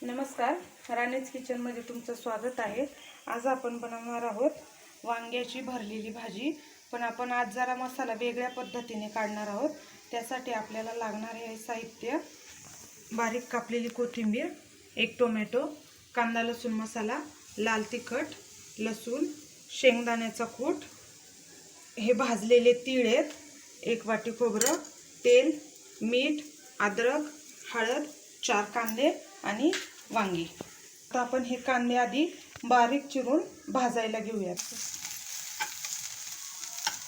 नमस्कार, राणीज किचनमध्ये तुमचं स्वागत आहे। आज आपण बनवणार आहोत वांग्याची भरलेली भाजी। पण आपण आज जरा मसाला वेगळ्या पद्धतीने काढणार आहोत। त्यासाठी आपल्याला लागणारे हे साहित्य: बारीक कापलेली कोथिंबीर, एक टोमॅटो, कांदा लसूण मसाला, लाल तिखट, लसूण, शेंगदाण्याचा कूट, हे भाजलेले तीळ आहेत, एक वाटी खोबरं, तेल, मीठ, अद्रक, हळद, 4 कांदे आणि वांगी। आता आपण हे कांदे आधी बारीक चिरून भाजायला घेऊयात।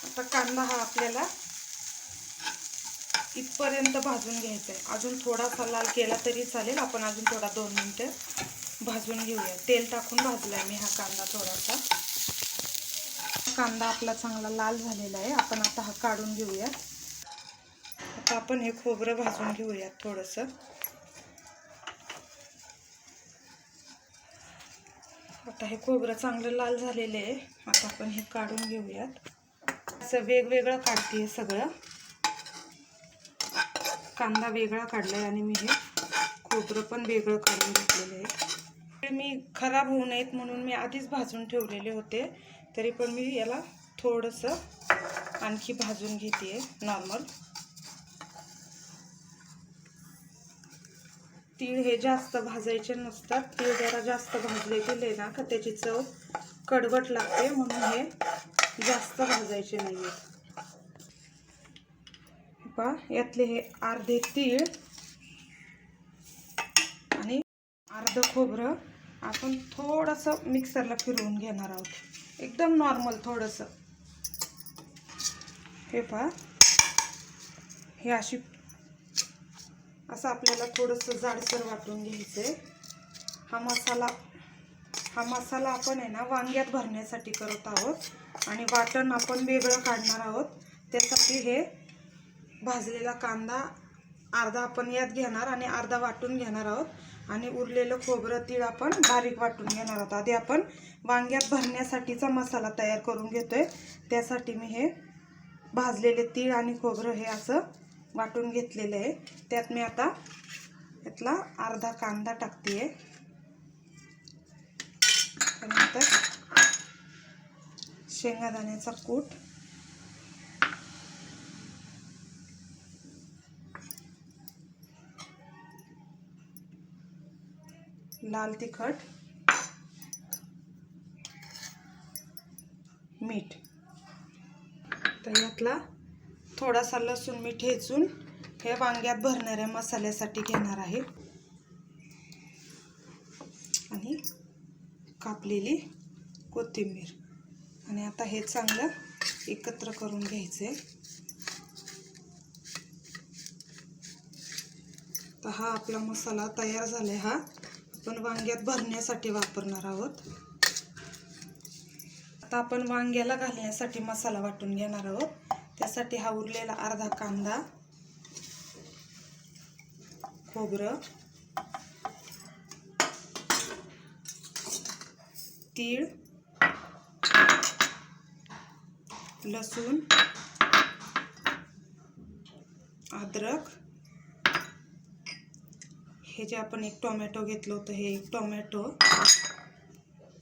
आता कांदा हा आपल्याला इथपर्यंत भाजून घ्यायचा आहे। अजून थोडासा लाल केला तरी चालेल, आपण अजून थोडा 2 मिनिटे भाजून घेऊया। तेल टाकून भाजलाय मी हा कांदा थोडासा। कांदा आपला चांगला लाल झालेला आहे। आपण आता हा काढून घेऊया। आता आपण हे खोबरं भाजून घेऊया थोडंसं। आता हे खोबरं चांगलं लाल झालेलं आहे। आता आपण हे काढून घेऊयात। असं वेगवेगळं काढते सगळं। कांदा वेगळा काढलाय आणि मी हे खोबरं पण वेगळं काढून घेतलेलं आहे। मी खराब होऊ नयेत म्हणून मी आधीच भाजून ठेवलेले होते, तरी पण मी याला थोडंसं आणखी भाजून घेते नॉर्मल। तीळ हे जास्त भाजायचे नसतात। तीळ जरा जास्त भाजले गेले ना का त्याची चव कडवट लागते, म्हणून हे जास्त भाजायचे नाहीये। पहा, यातले हे अर्धे तीळ आणि अर्ध खोबरं आपण थोडंसं मिक्सरला फिरवून घेणार आहोत, एकदम नॉर्मल थोडंसं। हे पहा, हे असं आपल्याला थोडंसं जाडसर वाटून घ्यायचंय। हा मसाला आपण आहे ना वांग्यात भरण्यासाठी करत आहोत आणि वाटण आपण वेगळं काढणार आहोत। त्यासाठी हे भाजलेला कांदा अर्धा आपण यात घेणार आणि अर्धा वाटून घेणार आहोत आणि उरलेलं खोबरं तीळ आपण बारीक वाटून घेणार आहोत। आधी आपण वांग्यात भरण्यासाठीचा मसाला तयार करून घेतोय। त्यासाठी मी हे भाजलेले तीळ आणि खोबरं हे असं वाटून घेतलेलं आहे। त्यात मी आता यातला अर्धा कांदा टाकते। त्यानंतर शेंगदाण्याचा कूट, लाल तिखट, मीठ। तर यातला थोडासा लसूण मी ठेचून हे वांग्यात भरणाऱ्या मसाल्यासाठी घेणार आहे आणि कापलेली कोथिंबीर। आणि आता हे चांगलं एकत्र करून घ्यायचे। तर हा आपला मसाला तयार झालाय। हा आपण वांग्यात भरण्यासाठी वापरणार आहोत। आता आपण वांग्याला घालण्यासाठी मसाला वाटून घेणार आहोत। त्यासाठी हा उरलेला अर्धा कांदा, खोबरं, तीळ, लसूण, अद्रक, हे जे आपण एक टोमॅटो घेतलं होतं हे एक टोमॅटो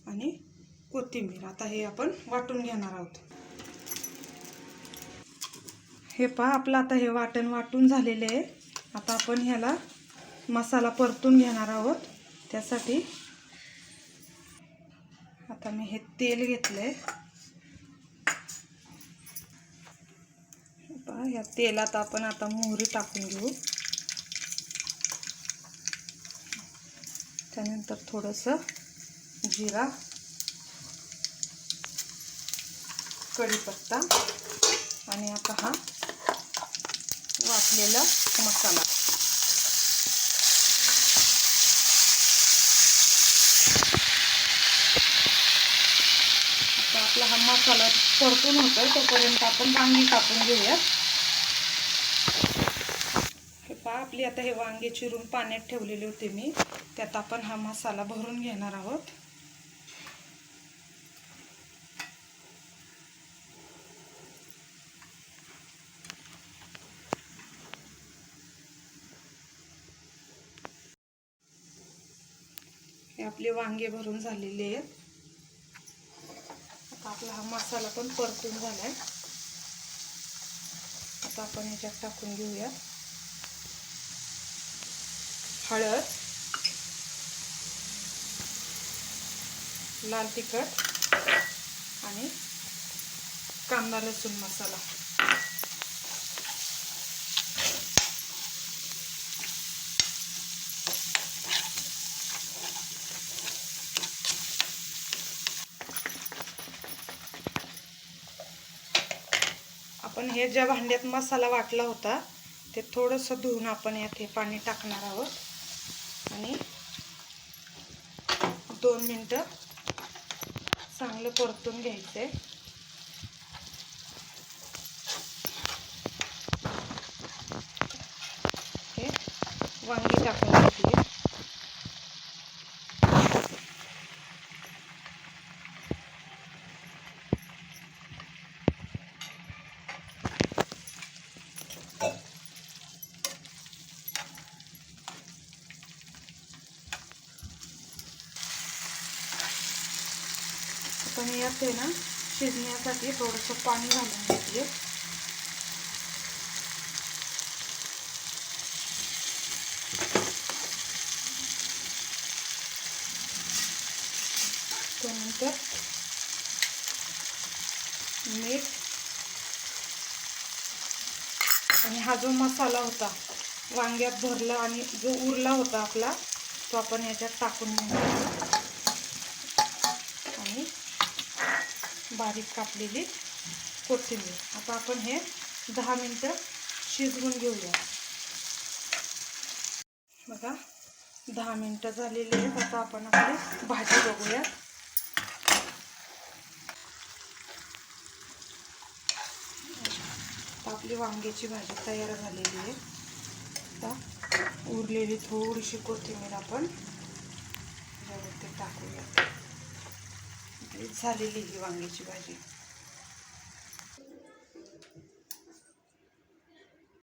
आणि कोथिंबीर। आता हे आपण वाटून घेणार आहोत। हे पहा, आपलं आता हे वाटण वाटून झालेले आहे। आता आपण ह्याला मसाला परतून घेणार आहोत। त्यासाठी आता मी हे तेल घेतलंय। पहा, या तेलात आपण आता मोहरी टाकून घेऊ। त्यानंतर थोडंसं जिरा, कढीपत्ता आणि आता हा वाटलेला मसाला। आता आपला हा मसाला परतून होतोय तोपर्यंत आपण वांगी कापून घेऊया। हे पहा, आपली आता हे वांगे चिरून पाण्यात ठेवलेले होते मी, त्यात आपण हा मसाला भरून घेणार आहोत। हे आपले वांगे भरून झालेले आहेत. आता आपला हा मसाला पण परतून झालाय. आता आपण ह्याच्यात टाकून घेऊया हळद, लाल तिखट आणि कांदा लसूण मसाला. आपण हे ज्या भांड्यात मसाला वाटला होता ते थोडंसं धुवून आपण यात हे पाणी टाकणार आहोत आणि 2 मिनिटं चांगलं परतून घ्यायचंय. हे वांगी टाकून घेतली. पण यात आहे ना शिजण्यासाठी थोडंसं पाणी घालून घेतले. त्यानंतर मीठ आणि हा जो मसाला होता वांग्यात भरला आणि जो उरला होता आपला तो आपण याच्यात टाकून घेऊ आणि बारीक कापलेली कोथिंबीर. आता आपण हे 10 मिनिटं शिजवून घेऊया. बघा 10 मिनिटं झालेली आहेत. आता आपण आपली भाजी बघूया. आपली वांग्याची भाजी तयार झालेली आहे. आता उरलेली थोडीशी कोथिंबीर आपण यावरती टाकूया. झालेली ही वांग्याची भाजी.